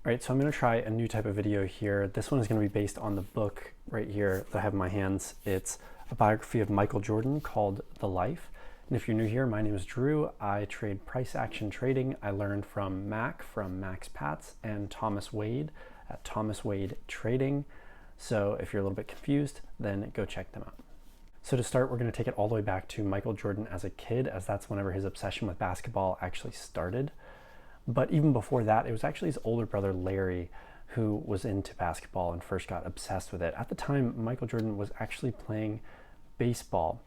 All right, so I'm going to try a new type of video here. This one is going to be based on the book right here that I have in my hands. It's a biography of Michael Jordan called The Life. And if you're new here, my name is Drew. I trade price action trading. I learned from Max Patz, and Thomas Wade at Thomas Wade Trading. So if you're a little bit confused, then go check them out. So to start, we're going to take it all the way back to Michael Jordan as a kid, as that's whenever his obsession with basketball actually started. But even before that, it was actually his older brother, Larry, who was into basketball and first got obsessed with it. At the time, Michael Jordan was actually playing baseball.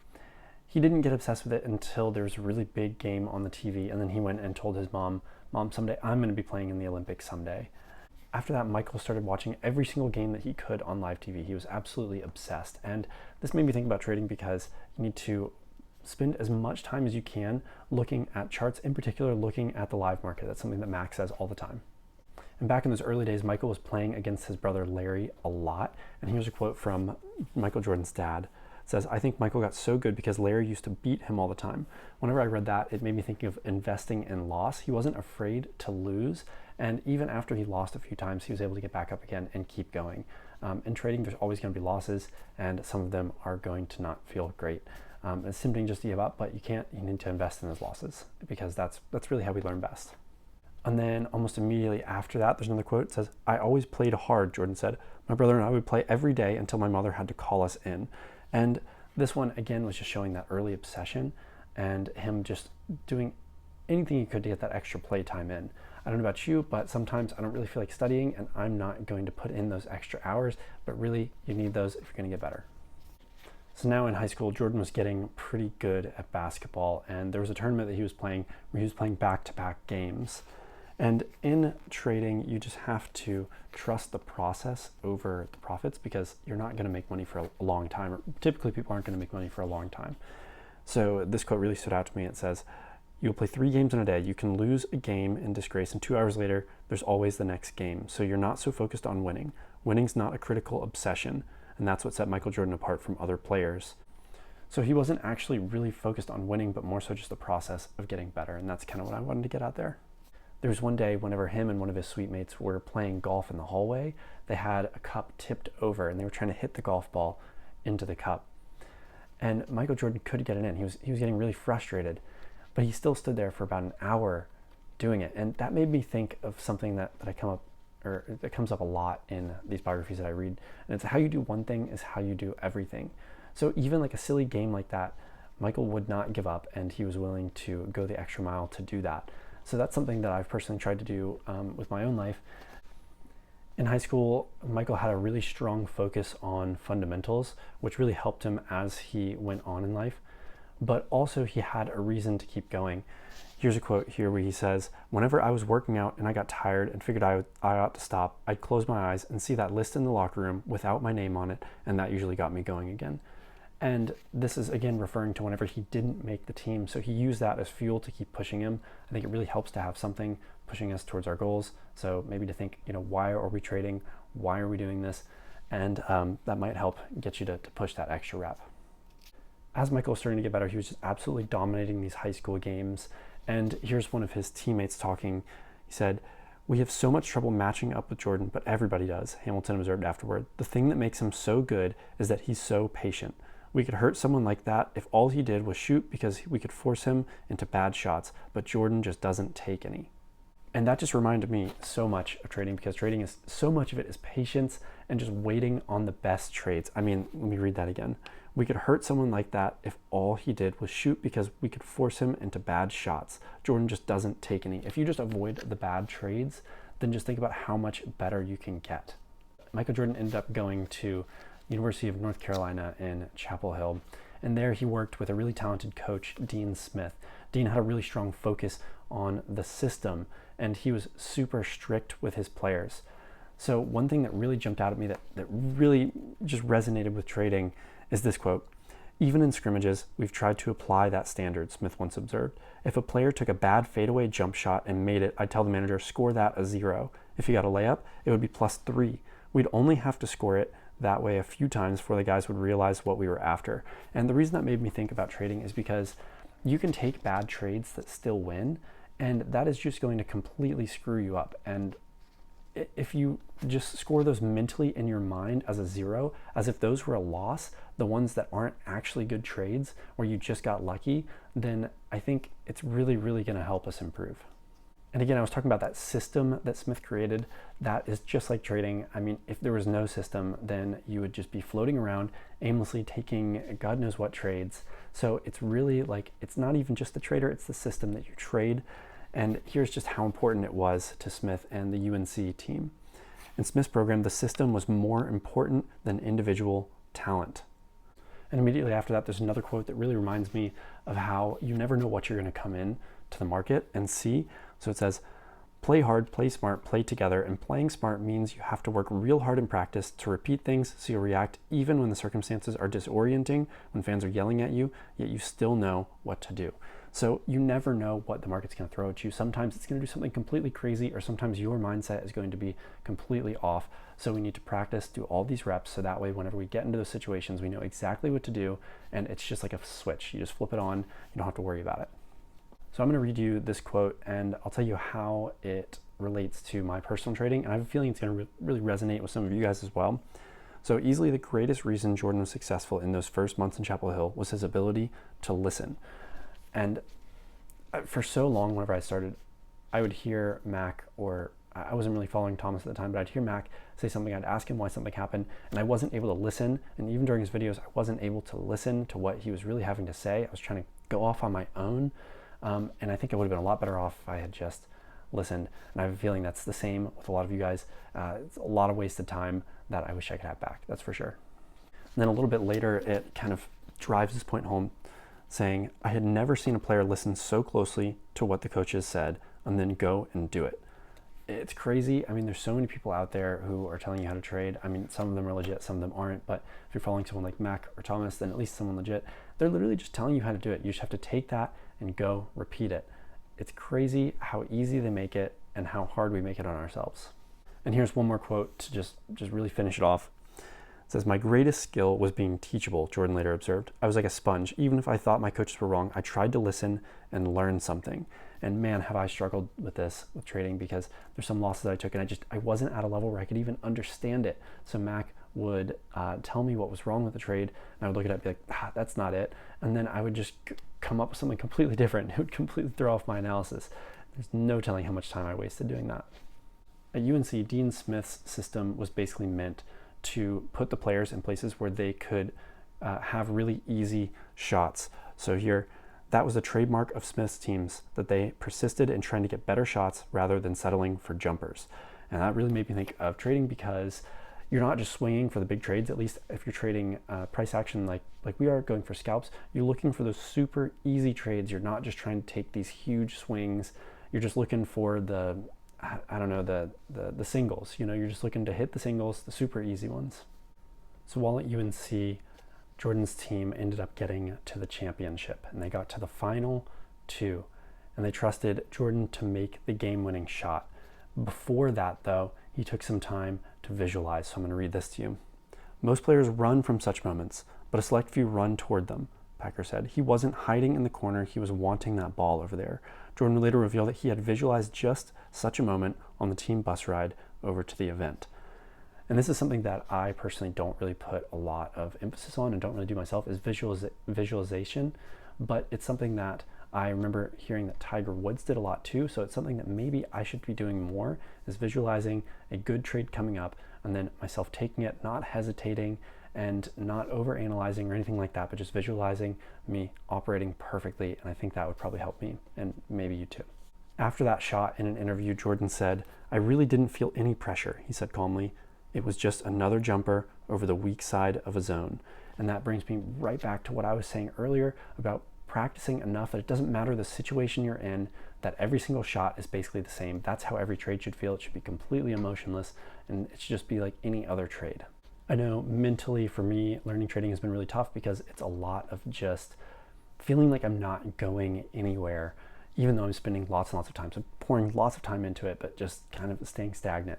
He didn't get obsessed with it until there was a really big game on the TV, and then he went and told his mom, someday I'm going to be playing in the Olympics someday. After that, Michael started watching every single game that he could on live TV. He was absolutely obsessed. And this made me think about trading, because you need to spend as much time as you can looking at charts, in particular looking at the live market. That's something that Max says all the time. And back in those early days, Michael was playing against his brother Larry a lot. And here's a quote from Michael Jordan's dad. It says, "I think Michael got so good because Larry used to beat him all the time." Whenever I read that, it made me think of investing in loss. He wasn't afraid to lose. And even after he lost a few times, he was able to get back up again and keep going. In trading, there's always going to be losses, and some of them are going to not feel great. It's tempting just to give up, but you need to invest in those losses, because that's really how we learn best. And then almost immediately after that, there's another quote. It says, "I always played hard," Jordan said. "My brother and I would play every day until my mother had to call us in." And this one, again, was just showing that early obsession and him just doing anything he could to get that extra play time in. I don't know about you, but sometimes I don't really feel like studying, and I'm not going to put in those extra hours, but really you need those if you're going to get better. So now in high school, Jordan was getting pretty good at basketball, and there was a tournament that he was playing where he was playing back-to-back games. And in trading, you just have to trust the process over the profits, because you're not going to make money for a long time, or typically people aren't going to make money for a long time. So this quote really stood out to me. It says, "You'll play 3 games in a day. You can lose a game in disgrace, and 2 hours later, there's always the next game. So you're not so focused on winning. Winning's not a critical obsession." And that's what set Michael Jordan apart from other players. So he wasn't actually really focused on winning, but more so just the process of getting better. And that's kind of what I wanted to get out there. There was one day whenever him and one of his suite mates were playing golf in the hallway, they had a cup tipped over, and they were trying to hit the golf ball into the cup. And Michael Jordan could get it in. He was getting really frustrated, but he still stood there for about an hour doing it. And that made me think of something that comes up a lot in these biographies that I read. And it's how you do one thing is how you do everything. So even like a silly game like that, Michael would not give up, and he was willing to go the extra mile to do that. So that's something that I've personally tried to do with my own life. In high school, Michael had a really strong focus on fundamentals, which really helped him as he went on in life. But also he had a reason to keep going. Here's a quote here where he says, "Whenever I was working out and I got tired and figured I ought to stop, I'd close my eyes and see that list in the locker room without my name on it, and that usually got me going again." And this is, again, referring to whenever he didn't make the team. So he used that as fuel to keep pushing him. I think it really helps to have something pushing us towards our goals. So maybe to think, why are we trading? Why are we doing this? And that might help get you to push that extra rep. As Michael was starting to get better, he was just absolutely dominating these high school games. And here's one of his teammates talking. He said, "We have so much trouble matching up with Jordan, but everybody does," Hamilton observed afterward. "The thing that makes him so good is that he's so patient. We could hurt someone like that if all he did was shoot, because we could force him into bad shots, but Jordan just doesn't take any." And that just reminded me so much of trading, because trading is so much of it is patience and just waiting on the best trades. I mean, let me read that again. "We could hurt someone like that if all he did was shoot, because we could force him into bad shots. Jordan just doesn't take any." If you just avoid the bad trades, then just think about how much better you can get. Michael Jordan ended up going to University of North Carolina in Chapel Hill, and there he worked with a really talented coach, Dean Smith. Dean had a really strong focus on the system, and he was super strict with his players. So one thing that really jumped out at me that really just resonated with trading is this quote. "Even in scrimmages, we've tried to apply that standard," Smith once observed. "If a player took a bad fadeaway jump shot and made it, I'd tell the manager, score that a 0. If he got a layup, it would be +3. We'd only have to score it that way a few times before the guys would realize what we were after." And the reason that made me think about trading is because you can take bad trades that still win, and that is just going to completely screw you up. And if you just score those mentally in your mind as a 0, as if those were a loss, the ones that aren't actually good trades where you just got lucky, then I think it's really, really going to help us improve. And again, I was talking about that system that Smith created. That is just like trading. I mean, if there was no system, then you would just be floating around aimlessly taking God knows what trades. So it's really like, it's not even just the trader, it's the system that you trade. And here's just how important it was to Smith and the UNC team. In Smith's program, the system was more important than individual talent. And immediately after that, there's another quote that really reminds me of how you never know what you're going to come in to the market and see. So it says, play hard, play smart, play together. And playing smart means you have to work real hard in practice to repeat things so you'll react even when the circumstances are disorienting, when fans are yelling at you, yet you still know what to do. So you never know what the market's going to throw at you. Sometimes it's going to do something completely crazy, or sometimes your mindset is going to be completely off. So we need to practice, do all these reps, so that way whenever we get into those situations, we know exactly what to do, and it's just like a switch. You just flip it on, you don't have to worry about it. So I'm going to read you this quote, and I'll tell you how it relates to my personal trading, and I have a feeling it's going to really resonate with some of you guys as well. So easily the greatest reason Jordan was successful in those first months in Chapel Hill was his ability to listen. And for so long, whenever I started, I would hear Mac, or I wasn't really following Thomas at the time, but I'd hear Mac say something, I'd ask him why something happened, and I wasn't able to listen. And even during his videos, I wasn't able to listen to what he was really having to say. I was trying to go off on my own. And I think I would have been a lot better off if I had just listened. And I have a feeling that's the same with a lot of you guys. It's a lot of wasted time that I wish I could have back, that's for sure. And then a little bit later, it kind of drives this point home, saying, I had never seen a player listen so closely to what the coaches said and then go and do it. It's crazy. I mean, there's so many people out there who are telling you how to trade. I mean, some of them are legit, some of them aren't. But if you're following someone like Mac or Thomas, then at least someone legit. They're literally just telling you how to do it. You just have to take that and go repeat it. It's crazy how easy they make it and how hard we make it on ourselves. And here's one more quote to just really finish it off. It says, my greatest skill was being teachable, Jordan later observed. I was like a sponge. Even if I thought my coaches were wrong, I tried to listen and learn something. And man, have I struggled with this, with trading, because there's some losses that I took and I wasn't at a level where I could even understand it. So Mac would tell me what was wrong with the trade, and I would look at it and be like, that's not it. And then I would just come up with something completely different. It would completely throw off my analysis. There's no telling how much time I wasted doing that. At UNC, Dean Smith's system was basically meant to put the players in places where they could have really easy shots. So here, that was the trademark of Smith's teams, that they persisted in trying to get better shots rather than settling for jumpers. And that really made me think of trading, because you're not just swinging for the big trades. At least if you're trading price action like we are, going for scalps, you're looking for those super easy trades. You're not just trying to take these huge swings. You're just looking for the singles. You're just looking to hit the singles, the super easy ones. So while at UNC, Jordan's team ended up getting to the championship, and they got to the final 2, and they trusted Jordan to make the game-winning shot. Before that, though, he took some time to visualize. So I'm going to read this to you. Most players run from such moments, but a select few run toward them, Packer said. He wasn't hiding in the corner. He was wanting that ball over there. Jordan later revealed that he had visualized just such a moment on the team bus ride over to the event. And this is something that I personally don't really put a lot of emphasis on and don't really do myself, is visualization. But it's something that I remember hearing that Tiger Woods did a lot too. So it's something that maybe I should be doing more, is visualizing a good trade coming up and then myself taking it, not hesitating and not over-analyzing or anything like that, but just visualizing me operating perfectly. And I think that would probably help me, and maybe you too. After that shot in an interview, Jordan said, I really didn't feel any pressure, he said calmly. It was just another jumper over the weak side of a zone. And that brings me right back to what I was saying earlier about practicing enough that it doesn't matter the situation you're in, that every single shot is basically the same. That's how every trade should feel. It should be completely emotionless, and it should just be like any other trade. I know mentally for me, learning trading has been really tough, because it's a lot of just feeling like I'm not going anywhere, even though I'm spending lots and lots of time. So pouring lots of time into it, but just kind of staying stagnant.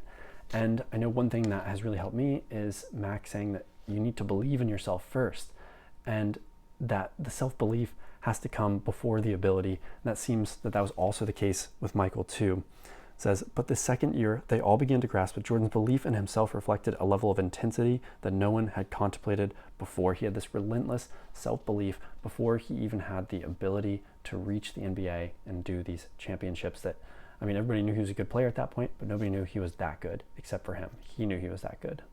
And I know one thing that has really helped me is Mac saying that you need to believe in yourself first, and that the self-belief has to come before the ability. And that seems that was also the case with Michael too. says, but the second year, they all began to grasp that Jordan's belief in himself reflected a level of intensity that no one had contemplated before. He had this relentless self-belief before he even had the ability to reach the NBA and do these championships that, I mean, everybody knew he was a good player at that point, but nobody knew he was that good except for him. He knew he was that good.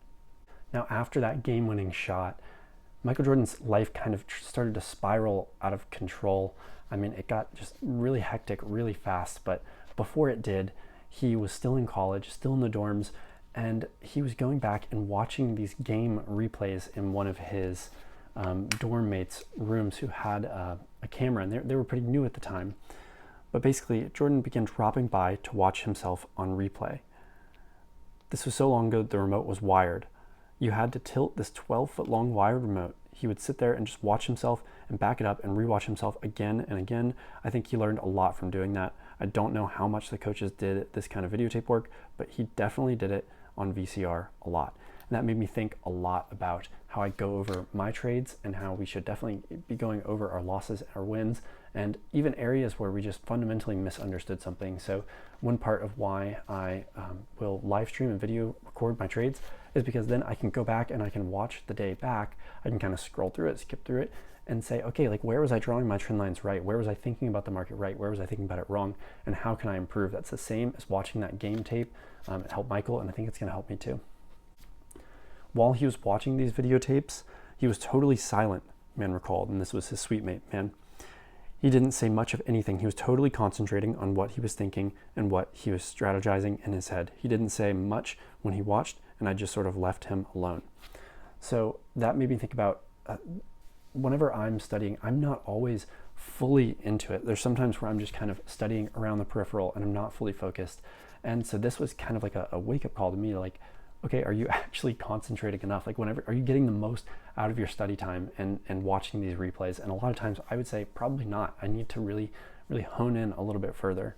Now, after that game-winning shot, Michael Jordan's life kind of started to spiral out of control. I mean, it got just really hectic really fast, but before it did, he was still in college, still in the dorms, and he was going back and watching these game replays in one of his dorm mates' rooms who had a camera, and they were pretty new at the time. But basically, Jordan began dropping by to watch himself on replay. This was so long ago that the remote was wired. You had to tilt this 12-foot long wired remote. He would sit there and just watch himself and back it up and rewatch himself again and again. I think he learned a lot from doing that. I don't know how much the coaches did this kind of videotape work, but he definitely did it on VCR a lot. And that made me think a lot about how I go over my trades and how we should definitely be going over our losses, our wins, and even areas where we just fundamentally misunderstood something. So one part of why I will live stream and video record my trades is because then I can go back and I can watch the day back. I can kind of scroll through it, skip through it, and say, okay, like where was I drawing my trend lines right? Where was I thinking about the market right? Where was I thinking about it wrong? And how can I improve? That's the same as watching that game tape. It helped Michael, and I think it's going to help me too. While he was watching these videotapes, he was totally silent, man recalled, and this was his suite mate, man. He didn't say much of anything. He was totally concentrating on what he was thinking and what he was strategizing in his head. He didn't say much when he watched, and I just sort of left him alone. So that made me think about whenever I'm studying, I'm not always fully into it. There's sometimes where I'm just kind of studying around the peripheral and I'm not fully focused. And so this was kind of like a wake-up call to me, like, okay, are you actually concentrating enough? Like are you getting the most out of your study time and watching these replays? And a lot of times I would say probably not. I need to really hone in a little bit further.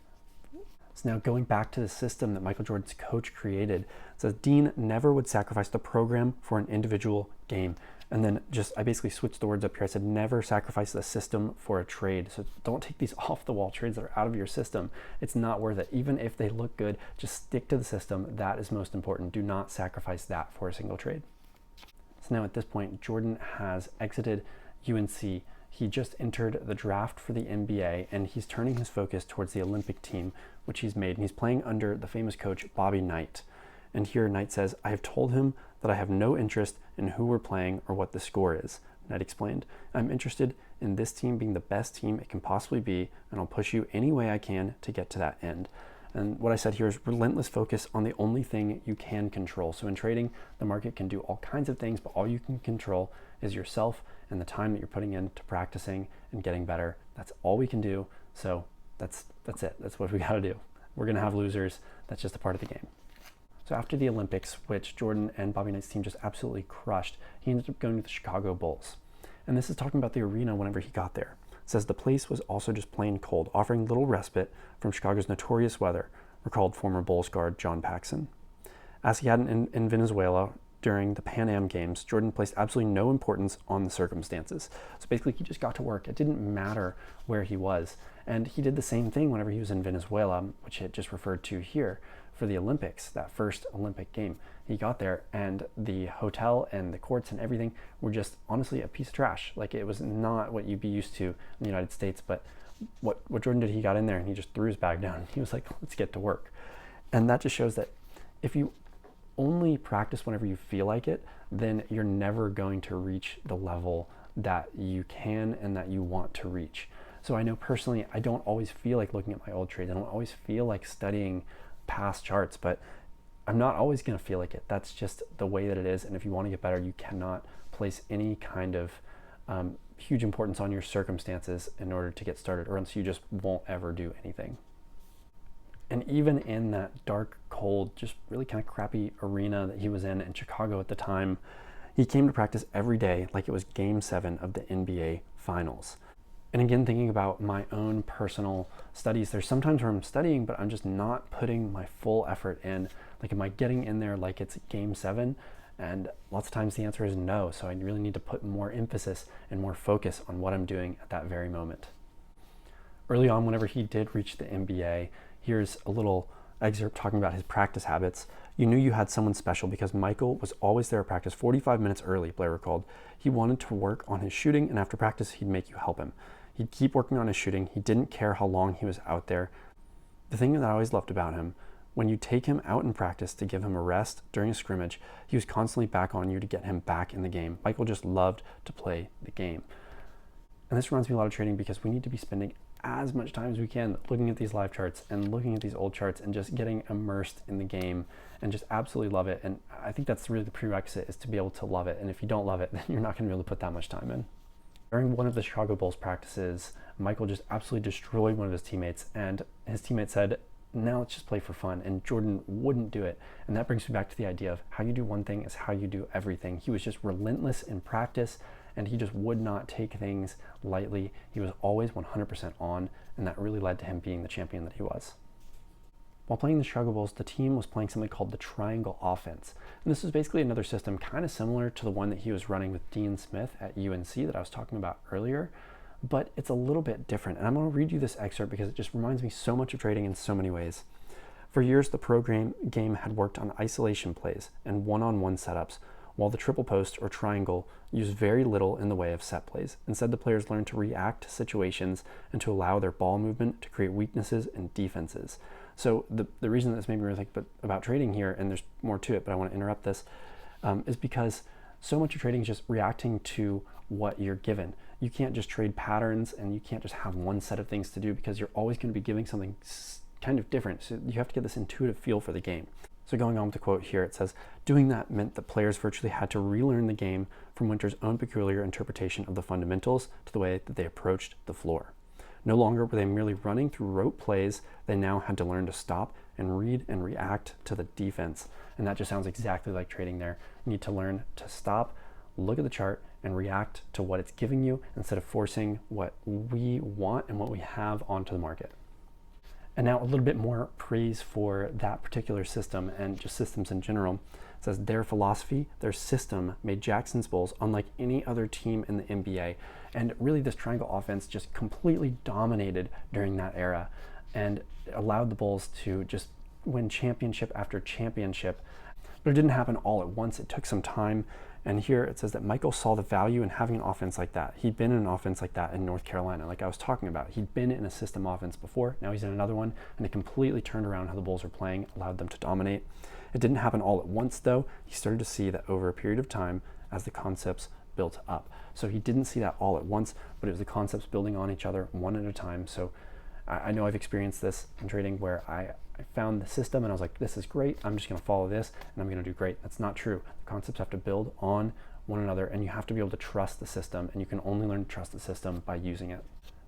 So now going back to the system that Michael Jordan's coach created, it says Dean never would sacrifice the program for an individual game. And then I basically switched the words up here. I said, never sacrifice the system for a trade. So don't take these off the wall trades that are out of your system. It's not worth it. Even if they look good, just stick to the system. That is most important. Do not sacrifice that for a single trade. So now at this point, Jordan has exited UNC. He just entered the draft for the NBA, and he's turning his focus towards the Olympic team, which he's made. And he's playing under the famous coach, Bobby Knight. And here Knight says, I have told him that I have no interest in who we're playing or what the score is. Knight explained, I'm interested in this team being the best team it can possibly be, and I'll push you any way I can to get to that end. And what I said here is relentless focus on the only thing you can control. So in trading, the market can do all kinds of things, but all you can control is yourself and the time that you're putting into practicing and getting better. That's all we can do. So that's it. That's what we got to do. We're going to have losers. That's just a part of the game. So after the Olympics, which Jordan and Bobby Knight's team just absolutely crushed, he ended up going to the Chicago Bulls. And this is talking about the arena whenever he got there. It says the place was also just plain cold, offering little respite from Chicago's notorious weather, recalled former Bulls guard John Paxson. As he had in Venezuela during the Pan Am Games, Jordan placed absolutely no importance on the circumstances. So basically, he just got to work. It didn't matter where he was. And he did the same thing whenever he was in Venezuela, which it just referred to here, for the Olympics, that first Olympic game. He got there and the hotel and the courts and everything were just honestly a piece of trash. Like it was not what you'd be used to in the United States, but what Jordan did, he got in there and he just threw his bag down. He was like, let's get to work. And that just shows that if you only practice whenever you feel like it, then you're never going to reach the level that you can and that you want to reach. So I know personally, I don't always feel like looking at my old trades. I don't always feel like studying past charts, but I'm not always going to feel like it. That's just the way that it is. And if you want to get better, you cannot place any kind of huge importance on your circumstances in order to get started, or else you just won't ever do anything. And even in that dark, cold, just really kind of crappy arena that he was in Chicago at the time, he came to practice every day like it was Game 7 of the NBA Finals. And again, thinking about my own personal studies, there's sometimes where I'm studying, but I'm just not putting my full effort in. Like, am I getting in there like it's Game 7? And lots of times the answer is no. So I really need to put more emphasis and more focus on what I'm doing at that very moment. Early on, whenever he did reach the NBA, here's a little excerpt talking about his practice habits. You knew you had someone special because Michael was always there at practice 45 minutes early, Blair recalled. He wanted to work on his shooting, and after practice, he'd make you help him. He'd keep working on his shooting. He didn't care how long he was out there. The thing that I always loved about him, when you take him out in practice to give him a rest during a scrimmage, he was constantly back on you to get him back in the game. Michael just loved to play the game. And this reminds me a lot of trading because we need to be spending as much time as we can looking at these live charts and looking at these old charts and just getting immersed in the game and just absolutely love it. And I think that's really the prerequisite, is to be able to love it. And if you don't love it, then you're not going to be able to put that much time in. During one of the Chicago Bulls practices, Michael just absolutely destroyed one of his teammates, and his teammate said, now let's just play for fun. And Jordan wouldn't do it. And that brings me back to the idea of how you do one thing is how you do everything. He was just relentless in practice, and he just would not take things lightly. He was always 100% on, and that really led to him being the champion that he was. While playing the Chicago Bulls, the team was playing something called the triangle offense. And this is basically another system kind of similar to the one that he was running with Dean Smith at UNC that I was talking about earlier, but it's a little bit different. And I'm going to read you this excerpt because it just reminds me so much of trading in so many ways. For years, the game had worked on isolation plays and one-on-one setups, while the triple post or triangle used very little in the way of set plays. Instead, the players learned to react to situations and to allow their ball movement to create weaknesses and defenses. So the reason that this made me really think about trading here, and there's more to it, but I want to interrupt this, is because so much of trading is just reacting to what you're given. You can't just trade patterns, and you can't just have one set of things to do because you're always going to be giving something kind of different. So you have to get this intuitive feel for the game. So going on with the quote here, it says, doing that meant that players virtually had to relearn the game from Winter's own peculiar interpretation of the fundamentals to the way that they approached the floor. No longer were they merely running through rote plays, they now had to learn to stop and read and react to the defense. And that just sounds exactly like trading there. You need to learn to stop, look at the chart, and react to what it's giving you instead of forcing what we want and what we have onto the market. And now a little bit more praise for that particular system and just systems in general. It says their philosophy, their system made Jackson's Bulls unlike any other team in the NBA. And really this triangle offense just completely dominated during that era and allowed the Bulls to just win championship after championship. But it didn't happen all at once. It took some time. And here it says that Michael saw the value in having an offense like that. He'd been in an offense like that in North Carolina, like I was talking about. He'd been in a system offense before. Now he's in another one, and it completely turned around how the Bulls were playing, allowed them to dominate. It didn't happen all at once, though. He started to see that over a period of time as the concepts built up. So he didn't see that all at once, but it was the concepts building on each other one at a time. So I know I've experienced this in trading where I found the system and I was like, this is great, I'm just going to follow this and I'm going to do great. That's not true. The concepts have to build on one another, and you have to be able to trust the system, and you can only learn to trust the system by using it.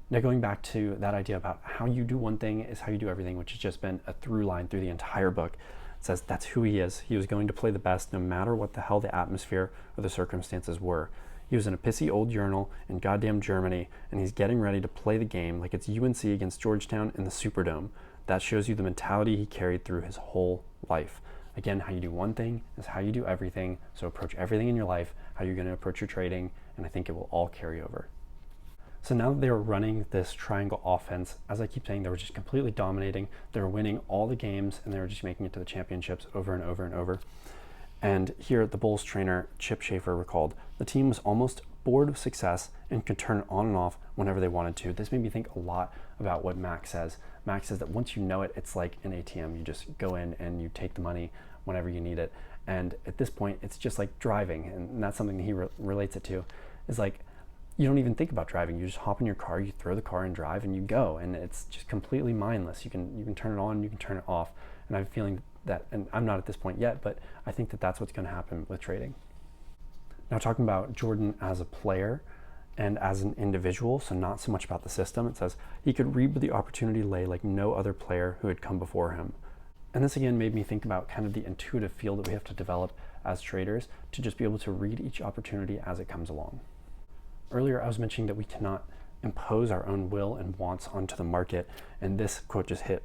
Now going back to that idea about how you do one thing is how you do everything, which has just been a through line through the entire book. It says that's who he is. He was going to play the best no matter what the hell the atmosphere or the circumstances were. He was in a pissy old urinal in goddamn Germany, and he's getting ready to play the game like it's UNC against Georgetown in the Superdome. That shows you the mentality he carried through his whole life. Again, how you do one thing is how you do everything. So approach everything in your life, how you're going to approach your trading, and I think it will all carry over. So now that they were running this triangle offense, as I keep saying, they were just completely dominating. They were winning all the games, and they were just making it to the championships over and over and over. And here, the Bulls trainer, Chip Schaefer, recalled, the team was almost bored of success and could turn it on and off whenever they wanted to. This made me think a lot about what Max says. Max says that once you know it, it's like an ATM. You just go in and you take the money whenever you need it. And at this point, it's just like driving. And that's something that he relates it to, is like, you don't even think about driving. You just hop in your car, you throw the car and drive, and you go. And it's just completely mindless. You can turn it on, you can turn it off. And I have a feeling that, and I'm not at this point yet, but I think that that's what's going to happen with trading. Now talking about Jordan as a player and as an individual, so not so much about the system, it says he could read where the opportunity lay like no other player who had come before him. And this again made me think about kind of the intuitive feel that we have to develop as traders to just be able to read each opportunity as it comes along. Earlier I was mentioning that we cannot impose our own will and wants onto the market, and this quote just hit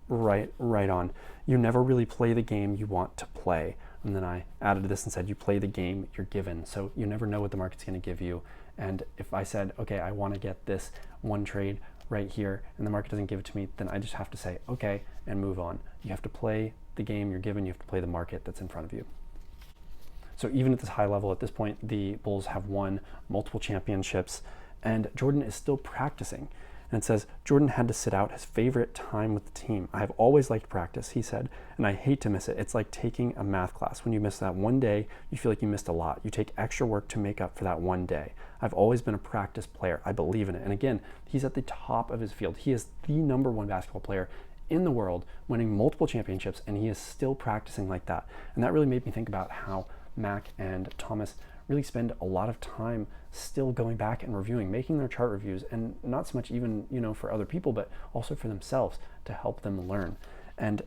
right on. You never really play the game you want to play. And then I added this and said you play the game you're given. So you never know what the market's going to give you. And if I said, okay, I want to get this one trade right here and the market doesn't give it to me, then I just have to say, okay, and move on. You have to play the game you're given. You have to play the market that's in front of you. So even at this high level, at this point, the Bulls have won multiple championships, and Jordan is still practicing. And it says, Jordan had to sit out his favorite time with the team. I have always liked practice, he said, and I hate to miss it. It's like taking a math class. When you miss that one day, you feel like you missed a lot. You take extra work to make up for that one day. I've always been a practice player. I believe in it. And again, he's at the top of his field. He is the #1 basketball player in the world, winning multiple championships, and he is still practicing like that. And that really made me think about how Mac and Thomas really spend a lot of time still going back and reviewing, making their chart reviews, and not so much even, for other people, but also for themselves to help them learn. And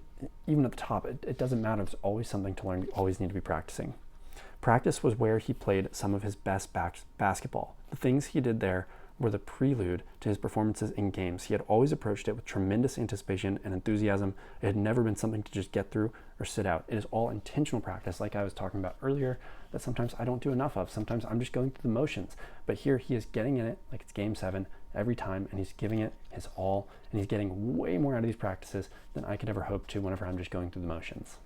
even at the top, it doesn't matter. There's always something to learn. You always need to be practicing. Practice was where he played some of his best basketball. The things he did there were the prelude to his performances in games. He had always approached it with tremendous anticipation and enthusiasm. It had never been something to just get through or sit out. It is all intentional practice, like I was talking about earlier, that sometimes I don't do enough of. Sometimes I'm just going through the motions. But here he is getting in it like it's game 7 every time, and he's giving it his all, and he's getting way more out of these practices than I could ever hope to whenever I'm just going through the motions.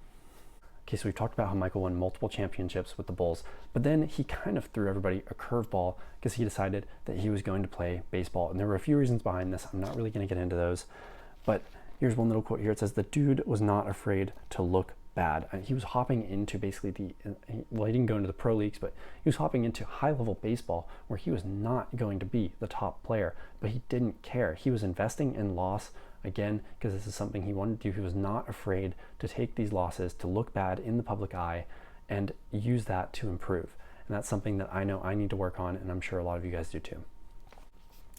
Okay, so we've talked about how Michael won multiple championships with the Bulls, but then he kind of threw everybody a curveball because he decided that he was going to play baseball. And there were a few reasons behind this. I'm not really going to get into those, but here's one little quote here. It says, the dude was not afraid to look bad. He was hopping into basically he didn't go into the pro leagues, but he was hopping into high-level baseball where he was not going to be the top player, but he didn't care. He was investing in loss, again, because this is something he wanted to do. He was not afraid to take these losses, to look bad in the public eye, and use that to improve. And that's something that I know I need to work on, and I'm sure a lot of you guys do too.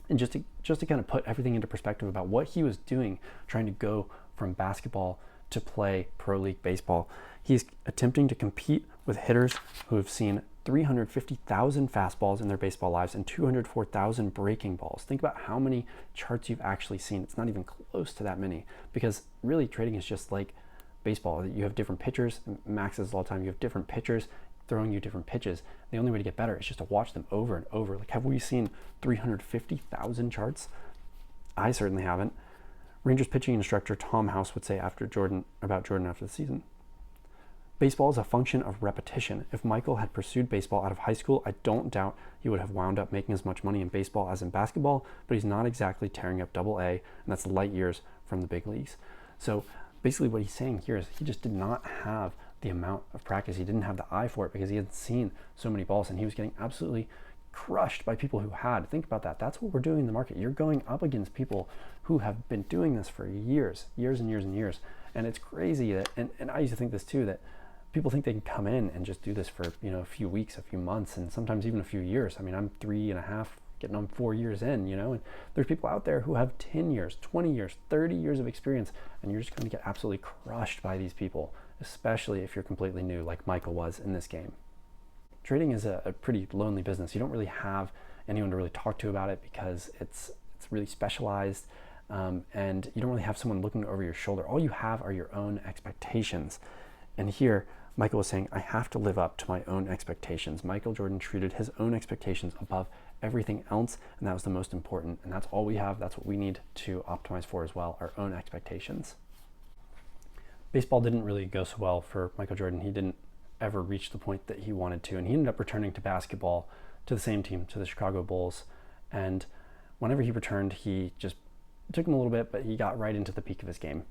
And just to kind of put everything into perspective about what he was doing, trying to go from basketball to play pro league baseball, he's attempting to compete with hitters who have seen 350,000 fastballs in their baseball lives and 204,000 breaking balls. Think about how many charts you've actually seen. It's not even close to that many, because really trading is just like baseball. You have different pitchers. Max says all the time, you have different pitchers throwing you different pitches. The only way to get better is just to watch them over and over. Like, have we seen 350,000 charts? I certainly haven't. Rangers pitching instructor Tom House would say about Jordan after the season, baseball is a function of repetition. If Michael had pursued baseball out of high school, I don't doubt he would have wound up making as much money in baseball as in basketball, but he's not exactly tearing up Double A, and that's light years from the big leagues. So basically what he's saying here is he just did not have the amount of practice. He didn't have the eye for it because he had seen so many balls, and he was getting absolutely crushed by people who had. Think about that. That's what we're doing in the market. You're going up against people who have been doing this for years and years. And it's crazy that, and I used to think this too, that people think they can come in and just do this for, a few weeks, a few months, and sometimes even a few years. I mean, I'm 3.5, getting on 4 years in, and there's people out there who have 10 years, 20 years, 30 years of experience, and you're just going to get absolutely crushed by these people, especially if you're completely new like Michael was in this game. Trading is a pretty lonely business. You don't really have anyone to really talk to about it because it's really specialized, and you don't really have someone looking over your shoulder. All you have are your own expectations. And here, Michael was saying, I have to live up to my own expectations. Michael Jordan treated his own expectations above everything else, and that was the most important. And that's all we have. That's what we need to optimize for as well, our own expectations. Baseball didn't really go so well for Michael Jordan. He didn't ever reach the point that he wanted to, and he ended up returning to basketball, to the same team, to the Chicago Bulls. And whenever he returned, he just took him a little bit, but he got right into the peak of his game.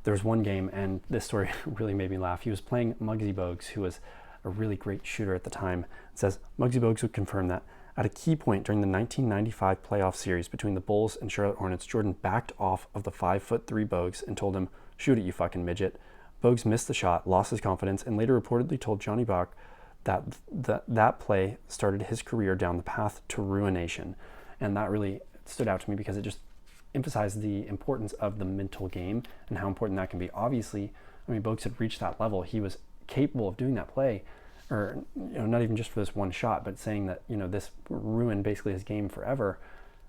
There was one game, and this story really made me laugh. He was playing Muggsy Bogues, who was a really great shooter at the time. It says, Muggsy Bogues would confirm that at a key point during the 1995 playoff series between the Bulls and Charlotte Hornets, Jordan backed off of the 5'3" Bogues and told him, shoot it, you fucking midget. Bogues missed the shot, lost his confidence, and later reportedly told Johnny Bach that play started his career down the path to ruination. And that really stood out to me because it just emphasized the importance of the mental game and how important that can be. Obviously, Bogues had reached that level. He was capable of doing that play, or not even just for this one shot, but saying that this ruined basically his game forever.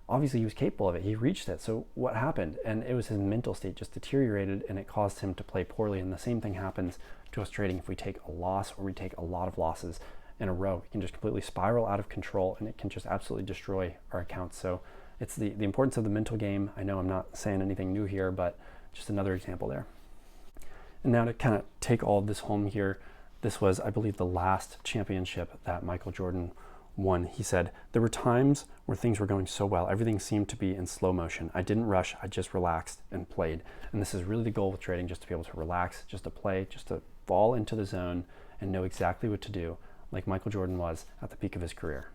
Obviously, he was capable of it. He reached it. So what happened? And it was his mental state just deteriorated, and it caused him to play poorly. And the same thing happens to us trading. If we take a loss or we take a lot of losses in a row, we can just completely spiral out of control, and it can just absolutely destroy our accounts. So it's the importance of the mental game. I know I'm not saying anything new here, but just another example there. And now to kind of take all of this home here, this was, I believe, the last championship that Michael Jordan won. He said, there were times where things were going so well. Everything seemed to be in slow motion. I didn't rush. I just relaxed and played. And this is really the goal with trading, just to be able to relax, just to play, just to fall into the zone and know exactly what to do, like Michael Jordan was at the peak of his career.